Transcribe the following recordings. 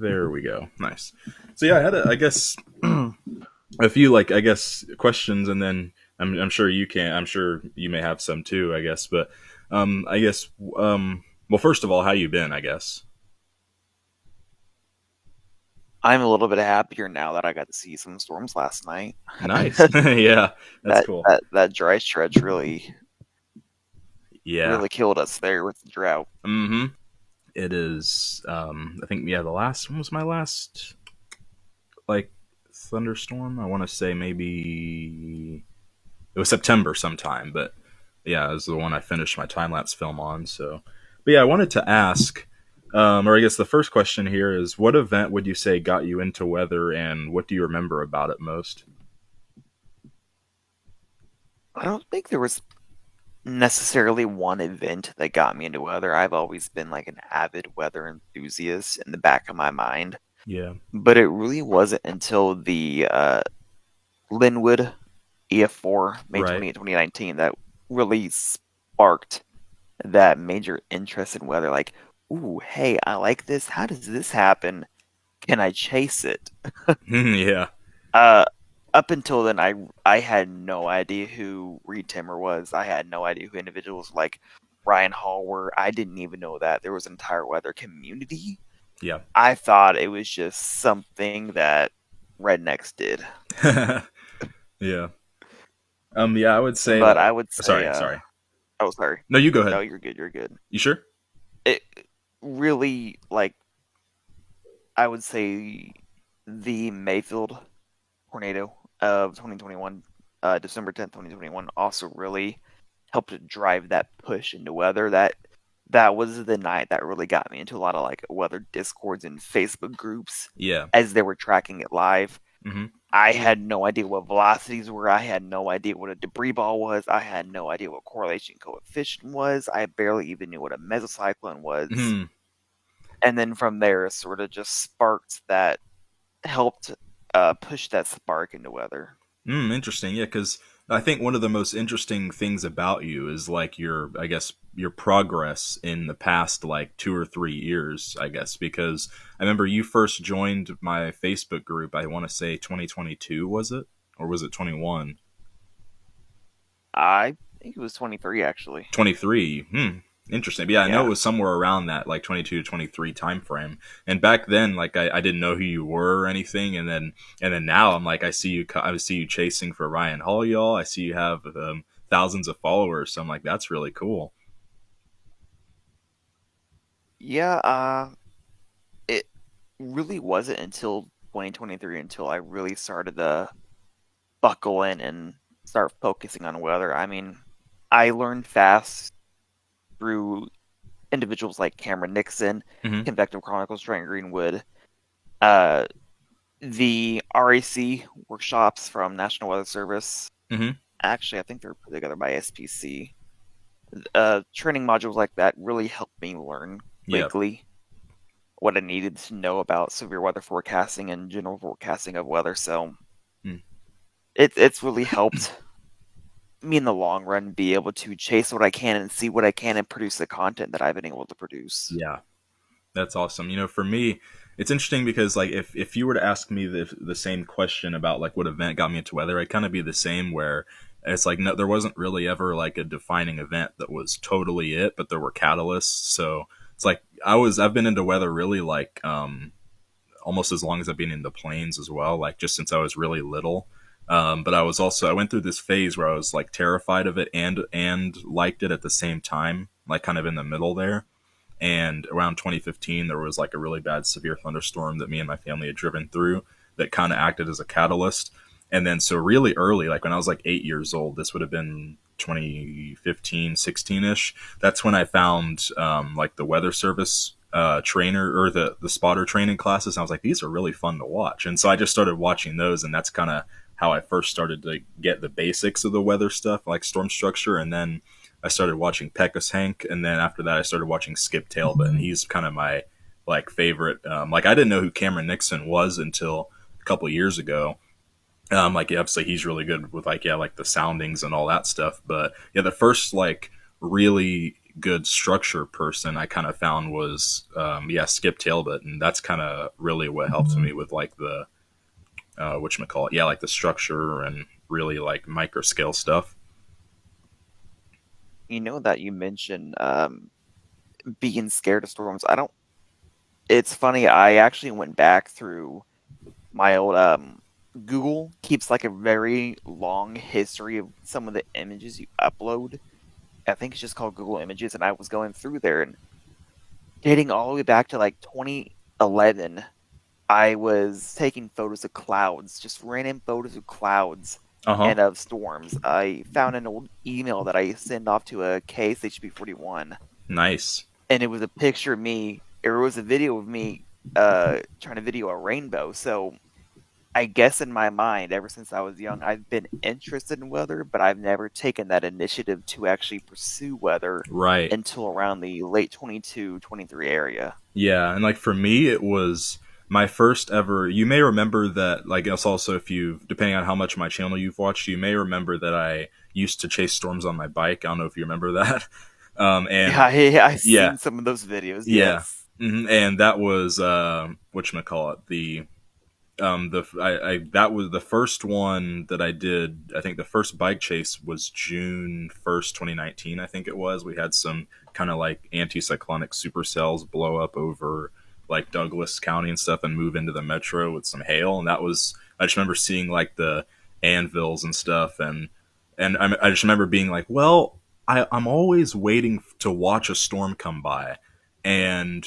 There we go. Nice. So yeah, I had I guess a few questions, and then I'm sure you can. I'm sure you may have some too. I guess, but I guess well, first of all, how you been? I guess. I'm a little bit happier now that I got to see some storms last night. Nice. Yeah, that's That cool. that dry stretch Yeah. really killed us there with the drought. Mm-hmm. It is. I think the last one was my last like thunderstorm. I want to say maybe it was September sometime, but yeah, it was the one I finished my time lapse film on. So, but yeah, I wanted to ask, or I guess the first question here is, what event would you say got you into weather, and what do you remember about it most? I don't think there was necessarily one event that got me into weather. I've always been like an avid weather enthusiast in the back of my mind, Yeah. but it really wasn't until the Linwood EF4 May Right. 28, 2019 that really sparked that major interest in weather. Like, ooh, hey, I like this. How does this happen? Can I chase it? Yeah. Uh, Up until then, I had no idea who Reed Timmer was. I had no idea who individuals like Ryan Hall were. I didn't even know that there was an entire weather community. Yeah. I thought it was just something that rednecks did. Yeah. Yeah, I would say But like. I would say, Sorry. oh, sorry. No, you go No, ahead. you're good. You're good. You sure? It really, like, I would say the Mayfield tornado of 2021, December 10th, 2021, also really helped to drive that push into weather. That was the night that really got me into a lot of like weather discords and Facebook groups Yeah. as they were tracking it live. Hmm. I had no idea what velocities were. I had no idea what a debris ball was. I had no idea what correlation coefficient was. I barely even knew what a mesocyclone was. Hmm. And then from there, sort of just sparked that, helped push that spark into weather. Interesting. Yeah, because I think one of the most interesting things about you is like your, I guess, your progress in the past like 2 or 3 years. I guess because I remember you first joined my Facebook group. I want to say 2022 was it, or was it 21? I think it was 23 actually. 23. Interesting. But yeah, I know it Yeah. was somewhere around that like 22 to 23 time frame. And back then, like I didn't know who you were or anything. And then now I'm like, I see you chasing for Ryan Hall, y'all. I see you have thousands of followers. So I'm like, that's really cool. Yeah, it really wasn't until 2023 until I really started to buckle in and start focusing on weather. I mean, I learned fast through individuals like Cameron Nixon, Hmm. Convective Chronicles, Trent Greenwood, uh, the RAC workshops from National Weather Service. Hmm. Actually, I think they're put together by SPC. Training modules like that really helped me learn Yeah. quickly what I needed to know about severe weather forecasting and general forecasting of weather. So Mm. it's really helped me in the long run be able to chase what I can and see what I can and produce the content that I've been able to produce. Yeah. That's awesome. For me, it's interesting because like if you were to ask me the same question about like what event got me into weather, I'd kind of be the same where it's like no, there wasn't really ever like a defining event that was totally it, but there were catalysts. So it's like I've been into weather really like almost as long as I've been in the planes as well, like just since I was really little. But I went through this phase where I was like terrified of it and liked it at the same time, like kind of in the middle there. And around 2015, there was like a really bad severe thunderstorm that me and my family had driven through that kind of acted as a catalyst. And then, so really early, like when I was like 8 years old, this would have been 2015, 16 ish. That's when I found like the weather service trainer or the spotter training classes. And I was like, these are really fun to watch. And so I just started watching those. And that's kind of how I first started to get the basics of the weather stuff, like storm structure. And then I started watching Pecos Hank, and then after that, I started watching Skip Talbot, and he's kind of my like favorite. Like I didn't know who Cameron Nixon was until a couple of years ago. Like yeah, obviously he's really good with like yeah, like the soundings and all that stuff. But yeah, the first like really good structure person, I kind of found was yeah, Skip Talbot, and that's kind of really what helped me with like the whatchamacallit, yeah, like the structure and really like micro scale stuff. You know that you mentioned being scared of storms. I don't. It's funny. I actually went back through my old Google keeps like a very long history of some of the images you upload. I think it's just called Google Images, and I was going through there and dating all the way back to like 2011. I was taking photos of clouds, just random photos of clouds Uh huh. and of storms. I found an old email that I sent off to a KSHB41, Nice. and it was a picture of me, or it was a video of me trying to video a rainbow. So I guess in my mind, ever since I was young, I've been interested in weather, but I've never taken that initiative to actually pursue weather Right. until around the late 22, 23 area. Yeah, and like for me, it was my first ever. You may remember that, like, it's also if you, depending on how much of my channel you've watched, you may remember that I used to chase storms on my bike. I don't know if you remember that. Yeah, And I've yeah, seen some of those videos, yeah, yes. and that was whatchamacallit, the I that was the first one that I did. I think the first bike chase was June 1st, 2019. I think it was. We had some kind of like anticyclonic supercells blow up over like Douglas County and stuff and move into the metro with some hail. And that was, I just remember seeing like the anvils and stuff, and I just remember being like, well, I'm always waiting to watch a storm come by, and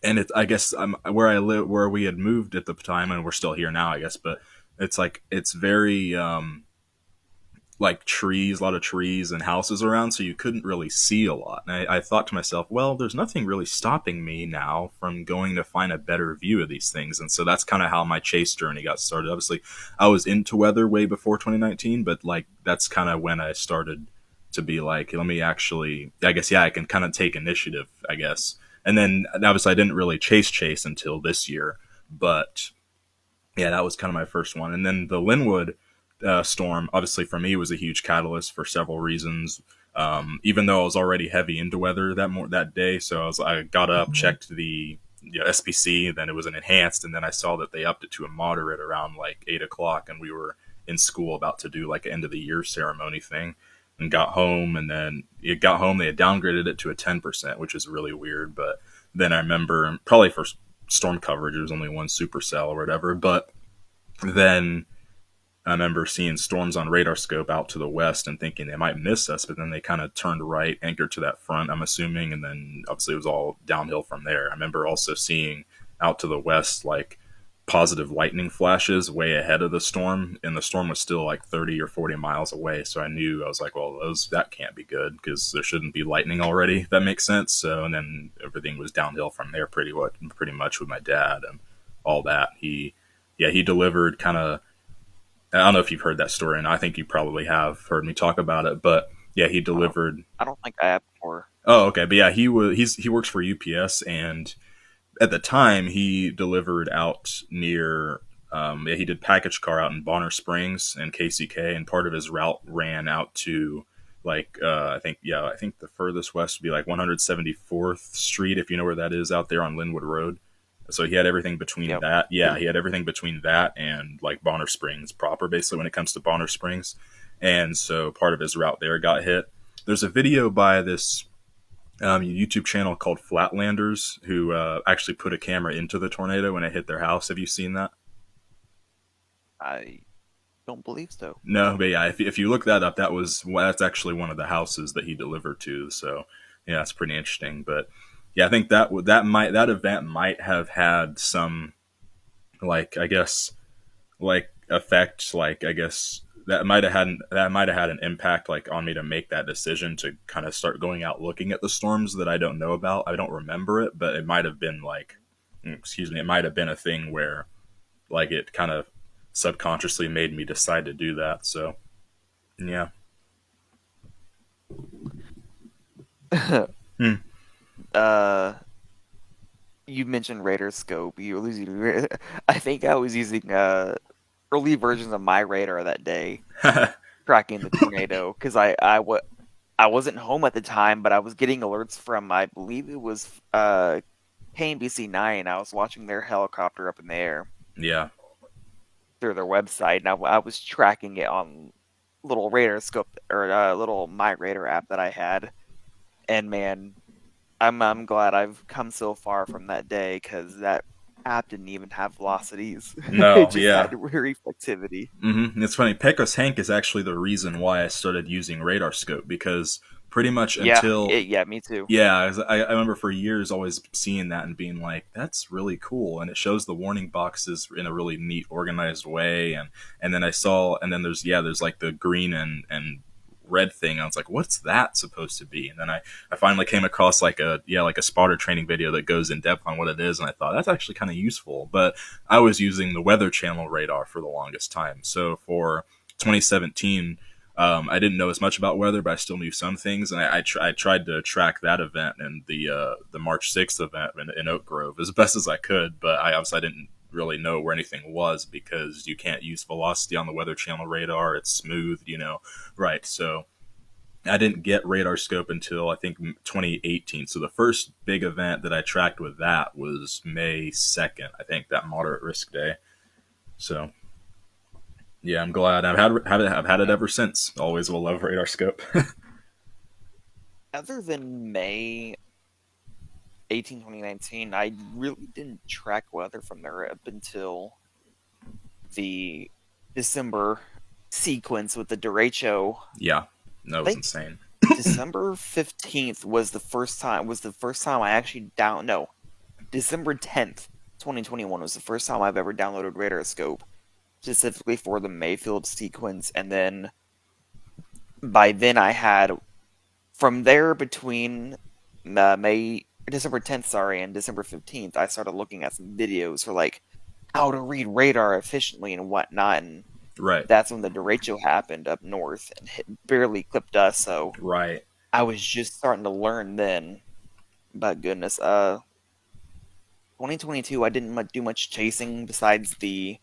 it's, I guess, where I live, where we had moved at the time, and we're still here now, I guess. But it's like it's very like trees, a lot of trees and houses around, so you couldn't really see a lot. And I thought to myself, well, there's nothing really stopping me now from going to find a better view of these things. And so that's kind of how my chase journey got started. Obviously, I was into weather way before 2019, but like that's kind of when I started to be like, let me actually, I guess, yeah, I can kind of take initiative, I guess. And then obviously I didn't really chase until this year, but yeah, that was kind of my first one. And then the Linwood storm, obviously for me, was a huge catalyst for several reasons. Even though I was already heavy into weather that day, so I got up, checked the SPC, then it was an enhanced, and then I saw that they upped it to a moderate around like 8 o'clock, and we were in school about to do like an end of the year ceremony thing, and got home, and then it got home, they had downgraded it to a 10%, which is really weird. But then I remember, probably for storm coverage, it was only one supercell or whatever, but then I remember seeing storms on radar scope out to the west and thinking they might miss us, but then they kind of turned right, anchored to that front, I'm assuming, and then obviously it was all downhill from there. I remember also seeing out to the west like positive lightning flashes way ahead of the storm, and the storm was still like 30 or 40 miles away. So I knew, I was like, well, that can't be good because there shouldn't be lightning already. That makes sense. So, and then everything was downhill from there pretty much with my dad and all that. He delivered kind of, I don't know if you've heard that story, and I think you probably have heard me talk about it, but yeah, he I don't, delivered. I don't think I have before. Oh, okay, but yeah, he works for UPS, and at the time he delivered out near. Yeah, he did package car out in Bonner Springs and KCK, and part of his route ran out to like I think the furthest west would be like 174th Street, if you know where that is, out there on Linwood Road. So he had everything between Yep. that. Yeah, he had everything between that and like Bonner Springs proper, basically, when it comes to Bonner Springs. And so part of his route there got hit. There's a video by this YouTube channel called Flatlanders who actually put a camera into the tornado when it hit their house. Have you seen that? I don't believe so. No, but yeah, if you look that up, that's actually one of the houses that he delivered to. So yeah, that's pretty interesting. But yeah, I think that event might have had some, like, I guess, like effect, like, I guess that might have had an impact like on me to make that decision to kind of start going out looking at the storms that I don't know about. I don't remember it, but it might have been like, excuse me, it might have been a thing where like it kind of subconsciously made me decide to do that. So yeah. Hmm. uh, you mentioned radar scope. You were using. I think I was using early versions of my radar that day, tracking the tornado because I wasn't home at the time, but I was getting alerts from, I believe it was KNBC 9. I was watching their helicopter up in the air Yeah. through their website, and I was tracking it on little radar scope or little My Radar app that I had. And man, I'm glad I've come so far from that day because that app didn't even have velocities; it No, just had yeah. reflectivity. It's funny. Pecos Hank is actually the reason why I started using radar scope because pretty much Yeah, until yeah, me too. yeah, I remember for years always seeing that and being like, "That's really cool," and it shows the warning boxes in a really neat, organized way. And then I saw, and then there's like the green and red thing. I was like, "What's that supposed to be?" And then I finally came across like a spotter training video that goes in depth on what it is, and I thought that's actually kind of useful. But I was using the Weather Channel radar for the longest time, so for 2017. I didn't know as much about weather, but I still knew some things, and I tried to track that event and the March 6th event in Oak Grove as best as I could. But I obviously didn't really know where anything was because you can't use velocity on the Weather Channel radar; it's smooth, right? So I didn't get radar scope until I think 2018. So the first big event that I tracked with that was May 2nd. I think that moderate risk day. So yeah, I'm glad I've had it ever since. Always will love radar scope. Other than May 18, 2019, I really didn't track weather from there up until the December sequence with the derecho. Yeah, that I was think insane. December 15th was the first time I actually no, December 10th, 2021 was the first time I've ever downloaded Radar Scope specifically for the Mayfield sequence, and then by then I had from there between May December 10th, sorry, and December 15th, I started looking at some videos for like how to read radar efficiently and whatnot, and Right, that's when the derecho happened up north and barely clipped us. So right. I was just starting to learn then. But goodness, 2022, I didn't do much chasing besides the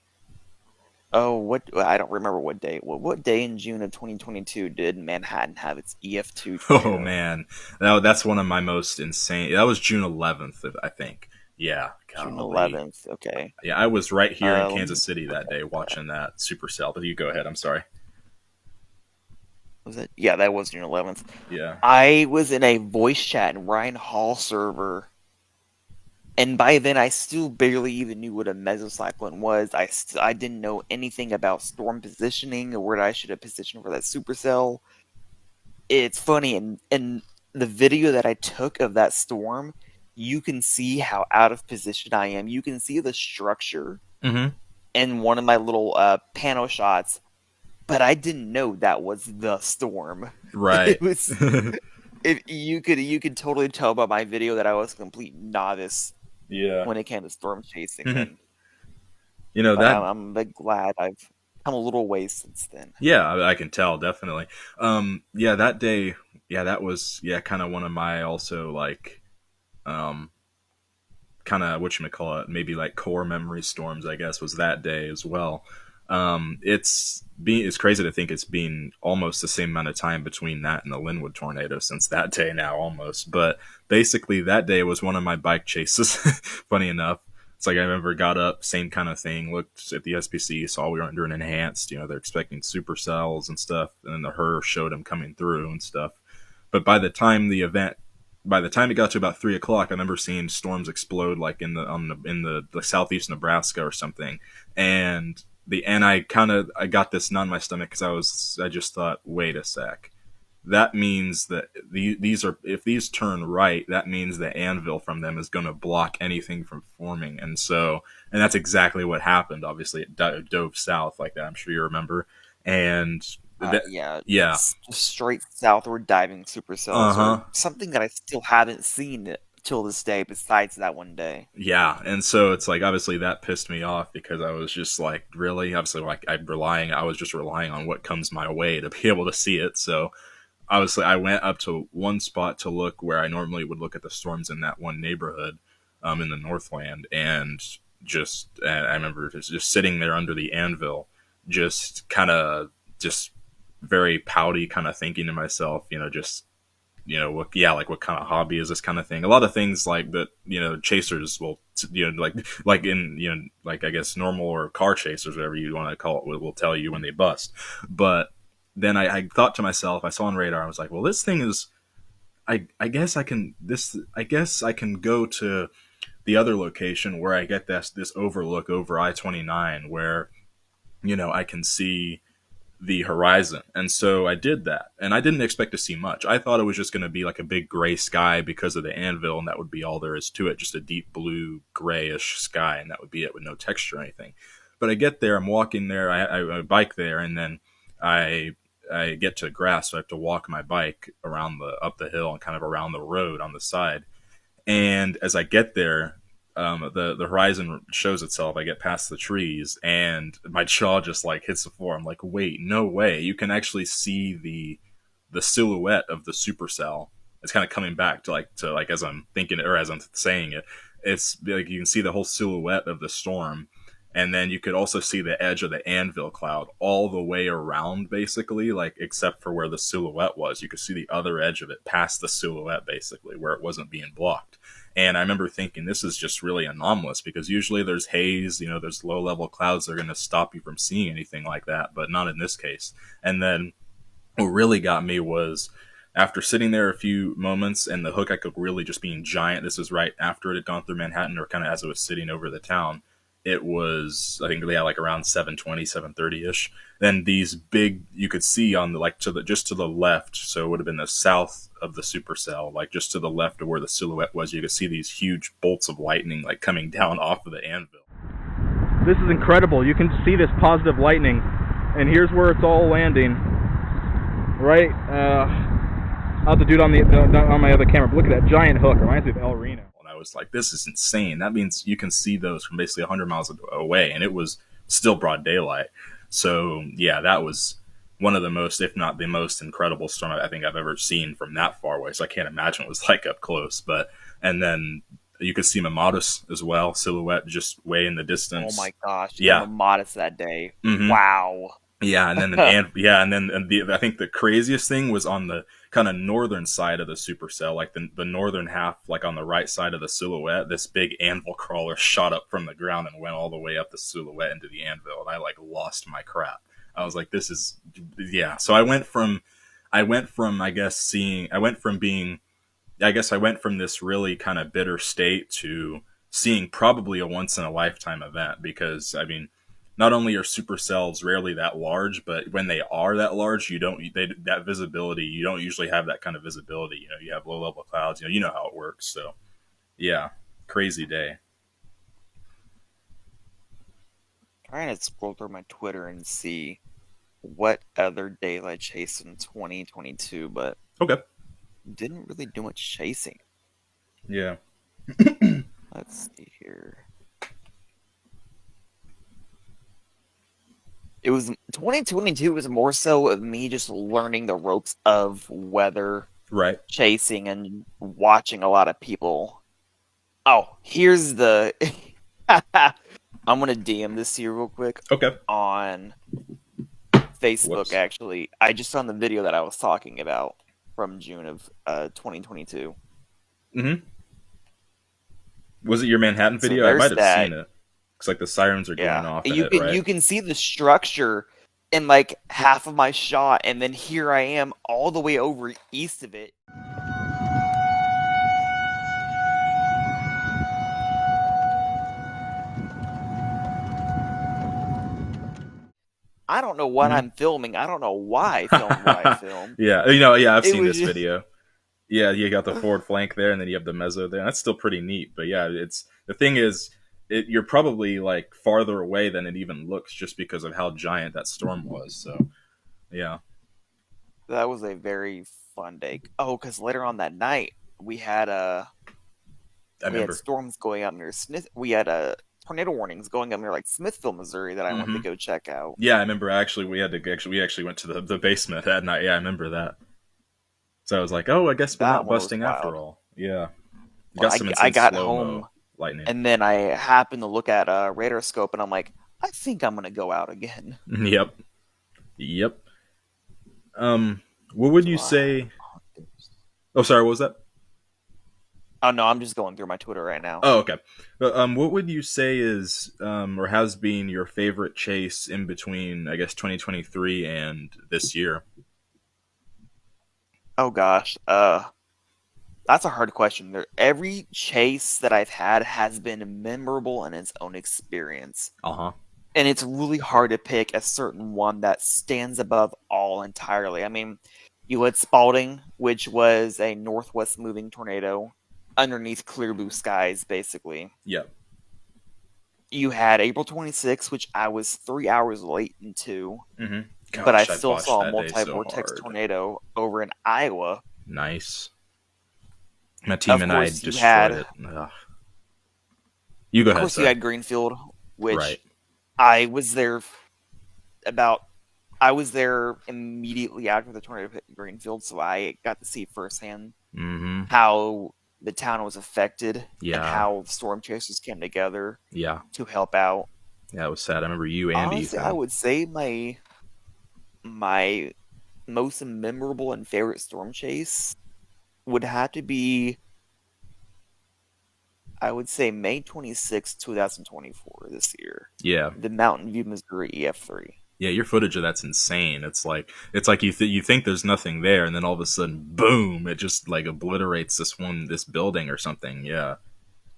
what I don't remember what day. What day in June of 2022 did Manhattan have its EF2 Oh tornado? man, that's one of my most insane. That was June 11th, I think. Yeah, June golly. 11th. Okay. Yeah, I was right here in Let Kansas me City look that at day that. watching that supercell. But you go ahead. I'm sorry. Was it? Yeah, that was June 11th. Yeah. I was in a voice chat in Ryan Hall server, and by then I still barely even knew what a mesocyclone was. I didn't know anything about storm positioning or where I should have positioned for that supercell. It's funny, and the video that I took of that storm, you can see how out of position I am. You can see the structure Mm-hmm. in one of my little panel shots, but I didn't know that was the storm. Right. It was you could totally tell by my video that I was a complete novice Yeah. when it came to storm chasing Mhm. then. But That. I'm a bit glad I've come a little ways since then. Yeah, I can tell definitely. Yeah, that day. Yeah, that was kind of one of my also like um kind of call it maybe like core memory storms. I guess was that day as well. It's crazy to think it's been almost the same amount of time between that and the Linwood tornado since that day now almost. But basically, that day was one of my bike chases. Funny enough, it's like I remember got up, same kind of thing. Looked at the SPC, saw we were under an enhanced. They're expecting supercells and stuff, and then the HUR showed them coming through and stuff. But by the time it got to about 3 o'clock, I remember seeing storms explode like in the southeast Nebraska or something, and I got this knot in my stomach because I just thought, wait a sec, that means that these are if these turn right, that means the anvil from them is going to block anything from forming, and that's exactly what happened. Obviously, it dove south like that. I'm sure you remember, and that Yeah, yeah, just straight southward diving supercells are uh-huh. something that I still haven't seen till this day. Besides that one day. Yeah, and so it's like obviously that pissed me off because I was just like, really, obviously, like I was just relying on what comes my way to be able to see it. So obviously, I went up to one spot to look where I normally would look at the storms in that one neighborhood, in the Northland, and I remember just sitting there under the anvil, just kind of just very pouty, kind of thinking to myself, just like what kind of hobby is this kind of thing. A lot of things like that, chasers will, like in, like I guess normal or car chasers, whatever you want to call it, will tell you when they bust. But then I thought to myself, I saw on radar, I was like, well, this thing is, I guess I can go to the other location where I get this overlook over I-29 where, I can see the horizon. And so I did that. And I didn't expect to see much. I thought it was just going to be like a big gray sky because of the anvil, and that would be all there is to it, just a deep blue grayish sky, and that would be it with no texture or anything. But I get there, I'm walking there, I bike there, and then I get to grass, so I have to walk my bike around up the hill and kind of around the road on the side. And as I get there, the horizon shows itself. I get past the trees, and my jaw just like hits the floor. I'm like, wait, no way! You can actually see the silhouette of the supercell. It's kind of coming back to like as I'm thinking it, or as I'm saying it. It's like you can see the whole silhouette of the storm, and then you could also see the edge of the anvil cloud all the way around, basically, like except for where the silhouette was. You could see the other edge of it past the silhouette, basically, where it wasn't being blocked. And I remember thinking this is just really anomalous because usually there's haze, there's low level clouds that are going to stop you from seeing anything like that, but not in this case. And then what really got me was after sitting there a few moments and the hook really just being giant. This was right after it had gone through Manhattan, or kind of as it was sitting over the town. It was, I think, yeah, like around 7:20, 7:30 ish. Then these big, you could see on the just to the left, so it would have been the south of the supercell, like just to the left of where the silhouette was. You could see these huge bolts of lightning like coming down off of the anvil. This is incredible. You can see this positive lightning, and here's where it's all landing. Right, I'll have to do it on my other camera. But look at that giant hook. It reminds me of El Reno. And I was like, this is insane. That means you can see those from basically 100 miles away, and it was still broad daylight. So yeah, that was one of the most, if not the most incredible storm I think I've ever seen from that far away. So I can't imagine what it was like up close. And then you could see Mamatus as well, silhouette just way in the distance. Oh my gosh! Yeah, Mamatus that day. Mm-hmm. Wow. Yeah, and then I think the craziest thing was on the kind of northern side of the supercell, like the northern half, like on the right side of the silhouette. This big anvil crawler shot up from the ground and went all the way up the silhouette into the anvil, and I like lost my crap. I was like, this is, yeah. So I went from this really kind of bitter state to seeing probably a once in a lifetime event, because I mean, not only are supercells rarely that large, but when they are that large, that visibility, you don't usually have that kind of visibility. You have low level clouds, you know how it works. So yeah, crazy day. Trying to scroll through my Twitter and see what other days I chased in 2022, but okay, didn't really do much chasing. Yeah. Let's see here. It was 2022 was more so of me just learning the ropes of weather, right, chasing, and watching a lot of people. Oh, here's the. I'm gonna DM this here real quick. Okay. On Facebook, Whoops. Actually, I just saw the video that I was talking about from June of 2022. Mm-hmm. Was it your Manhattan video? I might have seen it. It's like the sirens are going off. You can see the structure in like half of my shot, and then here I am all the way over east of it. I don't know what I'm filming. I don't know why I filmed what I filmed. Yeah, I've seen this video. Yeah, you got the forward flank there, and then you have the meso there. That's still pretty neat. But yeah, the thing is, you're probably like farther away than it even looks, just because of how giant that storm was. So, yeah, that was a very fun day. Oh, because later on that night we had had storms going up near Smith. We had tornado warnings going up near like Smithville, Missouri, that I went to go check out. Yeah, I remember. We actually went to the basement that night. Yeah, I remember that. So I was like, oh, I guess we're not busting after all. Yeah, I got home, lightning, and then I happened to look at a radar scope, and I'm like, I think I'm gonna go out again. Yep. What would you say? Oh, sorry, what was that? Oh no, I'm just going through my Twitter right now. Oh, okay. What would you say is or has been your favorite chase in between, I guess, 2023 and this year? Oh gosh, that's a hard question. Every chase that I've had has been memorable in its own experience, Uh huh. and it's really hard to pick a certain one that stands above all entirely. I mean, you had Spalding, which was a northwest moving tornado underneath clear blue skies, basically. Yeah. You had April 26th, which I was 3 hours late into, Mm-hmm. but I Gosh, I still botched saw a that day so multi-vortex hard. tornado over in Iowa. Nice. My team Of and I course, you destroyed had, it. Ugh. You go of ahead, course, you sorry. had Greenfield, which Right. I was there about. I was there immediately after the tornado hit Greenfield, so I got to see firsthand Mm-hmm. how the town was affected and Yeah. how the storm chasers came together Yeah. to help out. Yeah, it was sad. I remember you and Honestly, I Ethan. would say my most memorable and favorite storm chase would have to be, I would say, May 26, 2024 this year. Yeah. The Mountain View, Missouri EF3. Yeah, your footage of that's insane. It's like you think there's nothing there, and then all of a sudden, boom! It just like obliterates this building or something. Yeah.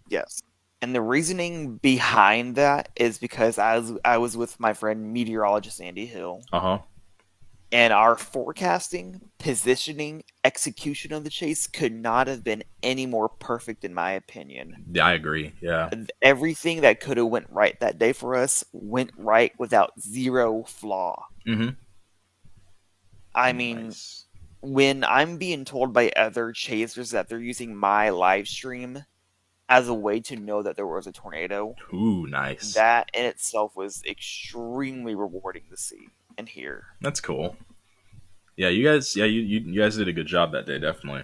Yes. And the reasoning behind that is because I was with my friend meteorologist Andy Hill, Uh huh. and our forecasting, positioning, execution of the chase could not have been any more perfect in my opinion. Yeah, I agree. Yeah. Everything that could have went right that day for us went right without zero flaw. Mm-hmm. I mean, Nice. when I'm being told by other chasers that they're using my live stream as a way to know that there was a tornado, Ooh, nice. that in itself was extremely rewarding to see and hear. That's cool. Yeah, you guys. Yeah, you guys did a good job that day, definitely.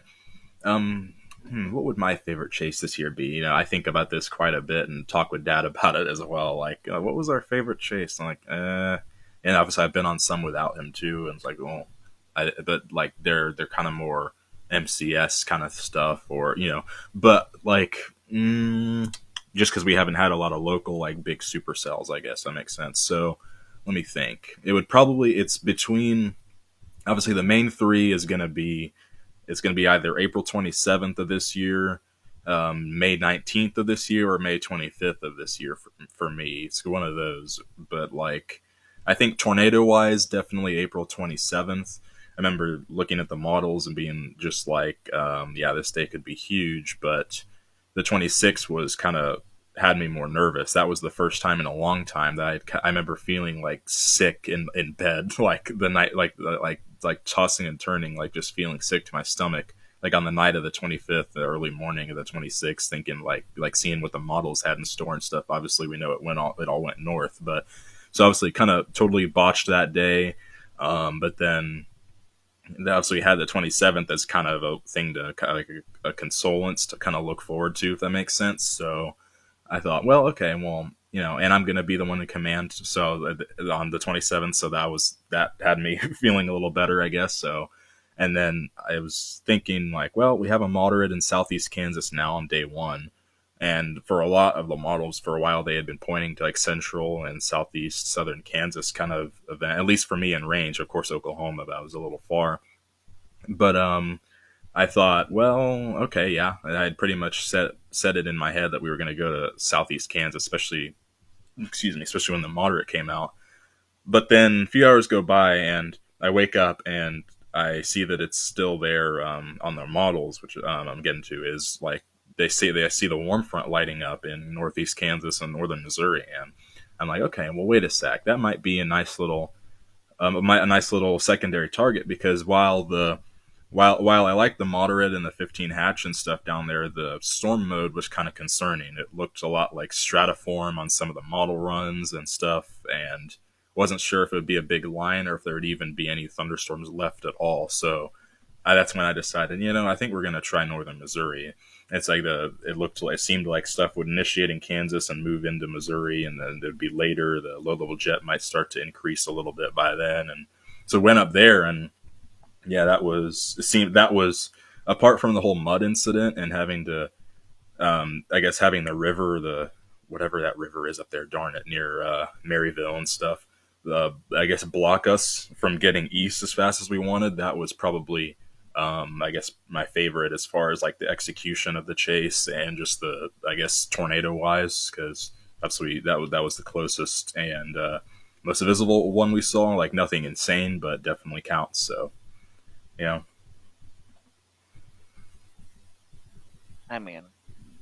What would my favorite chase this year be? I think about this quite a bit and talk with Dad about it as well. Like, what was our favorite chase? I'm like, and obviously I've been on some without him too, and it's like, well, but like they're kind of more MCS kind of stuff, or but like, just because we haven't had a lot of local like big supercells, I guess that makes sense. So let me think. It's between obviously the main three is going to be it's going to be either April 27th of this year, May 19th of this year, or May 25th of this year for me. It's one of those. But like, I think tornado wise, definitely April 27th. I remember looking at the models and being just like, yeah, this day could be huge. But the 26th was kind of had me more nervous. That was the first time in a long time that I remember feeling like sick in bed, like the night, like tossing and turning, like just feeling sick to my stomach. Like on the night of the 25th, the early morning of the 26th, thinking like seeing what the models had in store and stuff. Obviously, we know it all went north, but so obviously kind of totally botched that day. But then obviously we had the 27th as kind of a thing to kind of like a consolence to kind of look forward to, if that makes sense. So I thought, well, okay, well, and I'm going to be the one in command. So on the 27th, so that had me feeling a little better, I guess. So, and then I was thinking like, well, we have a moderate in Southeast Kansas now on day one. And for a lot of the models for a while, they had been pointing to like central and southeast southern Kansas kind of event, at least for me in range. Of course, Oklahoma, that was a little far. But I thought, well, okay, yeah. I had pretty much set it in my head that we were going to go to Southeast Kansas, especially when the moderate came out. But then a few hours go by, and I wake up and I see that it's still there on the models, which I'm getting to is like they see the warm front lighting up in Northeast Kansas and Northern Missouri, and I'm like, okay, well, wait a sec, that might be a nice little secondary target, because while I like the moderate and the 15 hatch and stuff down there, the storm mode was kind of concerning. It looked a lot like stratiform on some of the model runs and stuff, and wasn't sure if it would be a big line or if there would even be any thunderstorms left at all. So that's when I decided, I think we're going to try northern Missouri. It's like it seemed like stuff would initiate in Kansas and move into Missouri, and then there'd be later the low level jet might start to increase a little bit by then, and so went up there, and yeah, that was apart from the whole mud incident and having to, I guess having the river, the whatever that river is up there, darn it, near Maryville and stuff, I guess block us from getting east as fast as we wanted. That was probably, I guess, my favorite as far as like the execution of the chase and just the, I guess, tornado wise, because that was the closest and most visible one we saw. Like nothing insane, but definitely counts. So, yeah. I mean,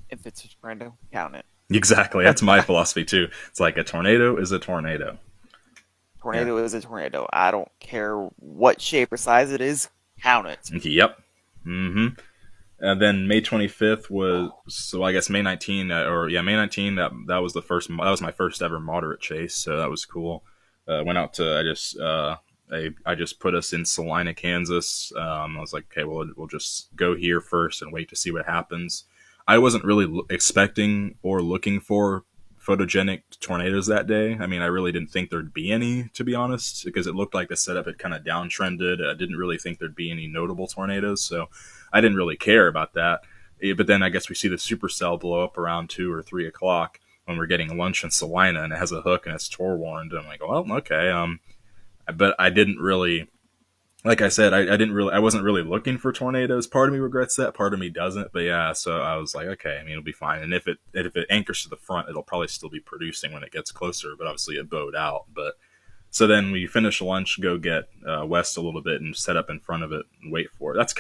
if it's a tornado, count it. Exactly. That's my philosophy too. It's like a tornado is a tornado. Tornado is a tornado. I don't care what shape or size it is, count it. Yep. Mm-hmm. And then May 25th was, so I guess May 19, May 19. That was that was my first ever moderate chase, so that was cool. Went out to I just put us in Salina, Kansas. I was like, okay, we'll just go here first and wait to see what happens. I wasn't really expecting or looking for photogenic tornadoes that day. I mean, I really didn't think there'd be any, to be honest, because it looked like the setup had kind of downtrended. I didn't really think there'd be any notable tornadoes, so I didn't really care about that. But then I guess we see the supercell blow up around 2 or 3 o'clock when we're getting lunch in Salina, and it has a hook and it's Tor warned. I'm like, well, okay. But I didn't really, like I said, I wasn't really looking for tornadoes. Part of me regrets that, part of me doesn't. But yeah, so I was like, okay, I mean, it'll be fine. And if it anchors to the front, it'll probably still be producing when it gets closer. But obviously, it bowed out. But so then we finish lunch, go get west a little bit, and set up in front of it and wait for it. That's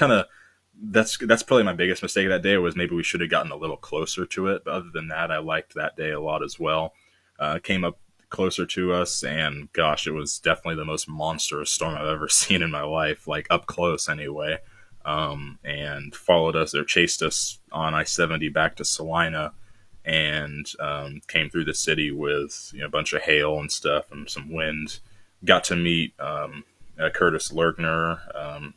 probably my biggest mistake that day, was maybe we should have gotten a little closer to it. But other than that, I liked that day a lot as well. Came up closer to us, and gosh, it was definitely the most monstrous storm I've ever seen in my life, like up close anyway. And followed us or chased us on I-70 back to Salina, and came through the city with a bunch of hail and stuff and some wind. Got to meet Curtis Lergner,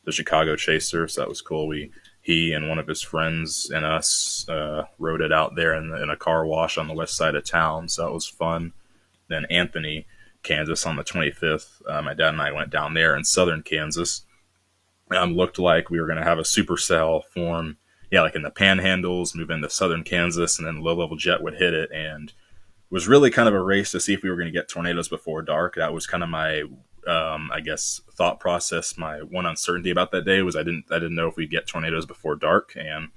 the Chicago chaser, so that was cool. He and one of his friends and us rode it out there in a car wash on the west side of town, so that was fun. Then Anthony, Kansas on the 25th. My dad and I went down there in southern Kansas. Looked like we were going to have a supercell form, like in the panhandles, move into southern Kansas, and then low-level jet would hit it. And it was really kind of a race to see if we were going to get tornadoes before dark. That was kind of my, I guess, thought process. My one uncertainty about that day was I didn't know if we'd get tornadoes before dark. And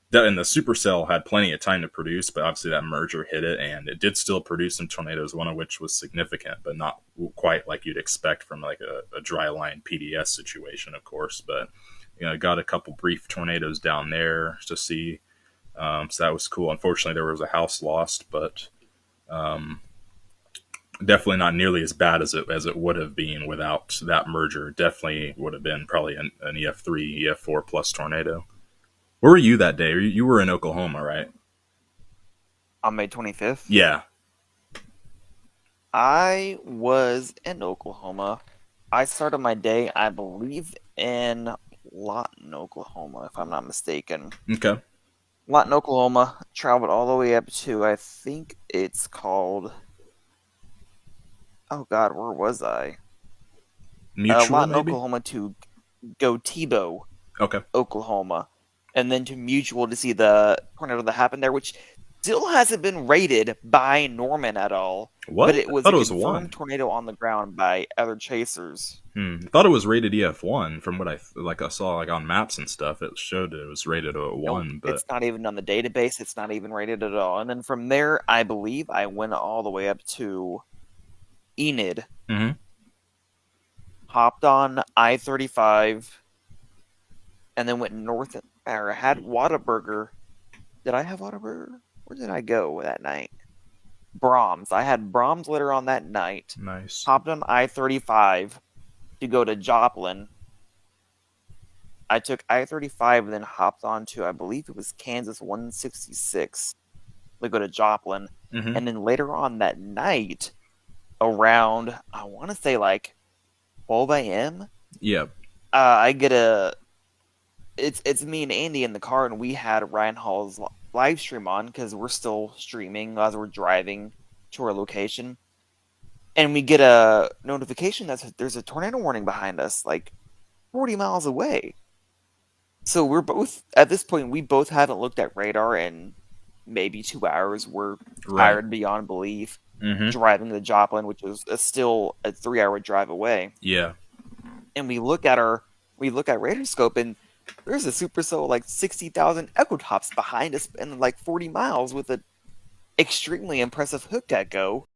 the supercell had plenty of time to produce, but obviously that merger hit it, and it did still produce some tornadoes, one of which was significant, but not quite like you'd expect from like a dry line PDS situation, of course. But got a couple brief tornadoes down there to see, so that was cool. Unfortunately, there was a house lost, but definitely not nearly as bad as it would have been without that merger. Definitely would have been probably an EF3, EF4 plus tornado. Where were you that day? You were in Oklahoma, right? On May 25th? Yeah. I was in Oklahoma. I started my day, I believe, in Lawton, Oklahoma, if I'm not mistaken. Okay. Lawton, Oklahoma. Traveled all the way up to, I think it's called... Oh, God, where was I? Mutual, Lawton, maybe? Oklahoma to go Tebow, Okay. Oklahoma. And then to Mutual to see the tornado that happened there, which still hasn't been rated by Norman at all. What? But it was I thought a it was confirmed 1. tornado on the ground by other chasers. I thought it was rated EF1 from what I saw on maps and stuff. It showed it was rated a 1, Nope, but it's not even on the database. It's not even rated at all. And then from there, I believe I went all the way up to Enid. Mm-hmm. Hopped on I-35, and then went north. Or had Whataburger. Did I have Whataburger? Where did I go that night? Brahms. I had Brahms later on that night. Nice. Hopped on I-35 to go to Joplin. I took I-35 and then hopped on to, I believe it was Kansas 166 to go to Joplin. Mm-hmm. And then later on that night, around, I want to say like 12 a.m., Yeah. I get It's me and Andy in the car, and we had Ryan Hall's live stream on because we're still streaming as we're driving to our location. And we get a notification that there's a tornado warning behind us, like 40 miles away. So we're both at this point. We both haven't looked at radar in maybe 2 hours. We're Right. tired beyond belief. Mm-hmm. Driving to Joplin, which is still a 3-hour drive away, Yeah. and we look at radar scope, and there's a supercell like 60,000 echotops behind us, and like 40 miles with an extremely impressive hook at go.